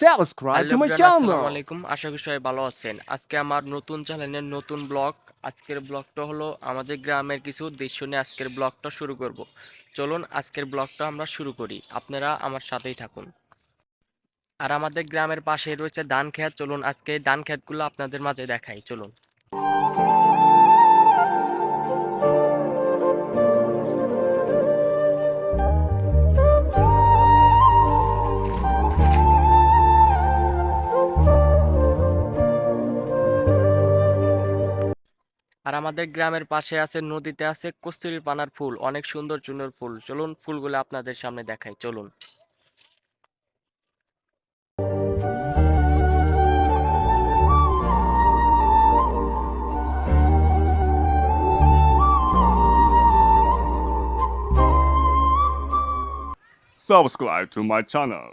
Subscribe hello to my everyone, আসসালামু channel. আলাইকুম। আশা করি সবাই ভালো আছেন। আজকে আমার নতুন চ্যানেলের নতুন ব্লগ। আজকের ব্লগটা হলো আমাদের গ্রামের কিছু দৃশ্য নিয়ে আজকের ব্লগটা শুরু করব। চলুন আজকের ব্লগটা আমরা শুরু করি। আপনারা আমার সাথেই থাকুন। আর আমাদের গ্রামের পাশেই রয়েছে ধান ক্ষেত। চলুন আজকে এই ধান ক্ষেতগুলো আপনাদের মাঝে দেখাই। চলুন। আর আমাদের গ্রামের পাশে আছে, নদীতে আছে কস্তুরী পানার ফুল, অনেক সুন্দর সুন্দর ফুল। চলুন ফুলগুলো আপনাদের সামনে দেখাই। চলুন। Subscribe to my channel.